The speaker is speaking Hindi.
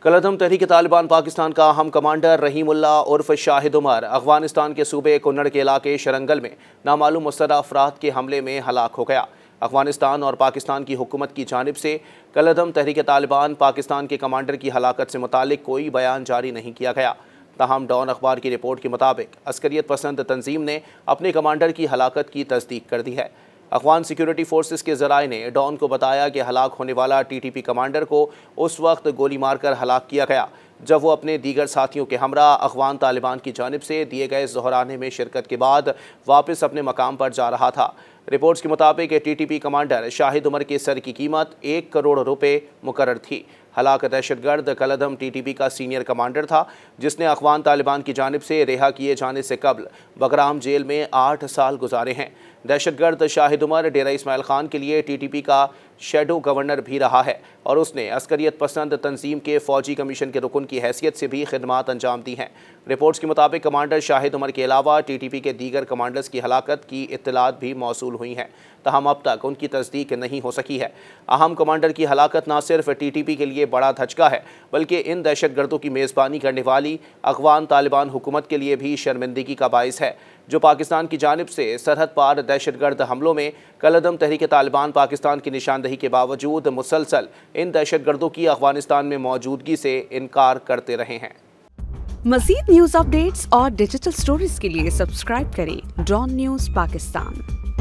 कलअदम तहरीक तालिबान पाकिस्तान का अहम कमांडर रहीमुल्लाह उर्फ शाहिद उमर अफगानिस्तान के सूबे कुन्नड़ के इलाके शरंगल में नामालूम मुस्तदा अफराद के हमले में हलाक हो गया। अफगानिस्तान और पाकिस्तान की हुकूमत की जानिब से कलअदम तहरीक तालिबान पाकिस्तान के कमांडर की हलाकत से मुतालिक कोई बयान जारी नहीं किया गया। ताहम डॉन अखबार की रिपोर्ट के मुताबिक अस्करियत पसंद तंजीम ने अपने कमांडर की हलाकत की तस्दीक कर दी है। अफगान सिक्योरिटी फोर्सेस के ज़राए ने डॉन को बताया कि हलाक होने वाला टीटीपी कमांडर को उस वक्त गोली मारकर हलाक किया गया जब वो अपने दीगर साथियों के हमरा अफगान तालिबान की जानिब से दिए गए ज़ोहराने में शिरकत के बाद वापस अपने मकाम पर जा रहा था। रिपोर्ट्स के मुताबिक टीटीपी कमांडर शाहिद उमर के सर की कीमत 1 करोड़ रुपए मुकर्रर थी। हलाक दहशतगर्द कलअदम टीटीपी का सीनियर कमांडर था जिसने अफगान तालिबान की जानिब से रिहा किए जाने से कबल बगराम जेल में 8 साल गुजारे हैं। दहशतगर्द शाहिद उमर डेरा इस्माइल खान के लिए टीटीपी का शेडो गवर्नर भी रहा है और उसने अस्करियत पसंद तंजीम के फौजी कमीशन के रुकन की हैसियत से भी खिदमात अंजाम दी हैं। रिपोर्ट्स के मुताबिक कमांडर शाहिद उमर के अलावा टीटीपी के दीगर कमांडर्स की हलाकत की इत्तलात भी मौसूल हुई हैं, तहम अब तक उनकी तस्दीक नहीं हो सकी है। अहम कमांडर की हलाकत न सिर्फ टीटीपी के लिए बड़ा धचका है बल्कि इन दहशतगर्दों की मेज़बानी करने वाली अफगान तालिबान हुकूमत के लिए भी शर्मिंदगी का बाइस है, जो पाकिस्तान की जानिब से सरहद पार दहशतगर्द हमलों में कलअदम तहरीक तालिबान पाकिस्तान की निशानदही के बावजूद मुसलसल इन दहशतगर्दों की अफगानिस्तान में मौजूदगी से इनकार करते रहे हैं। मज़ीद न्यूज़ अपडेट्स और डिजिटल स्टोरीज के लिए सब्सक्राइब करें डॉन न्यूज़ पाकिस्तान।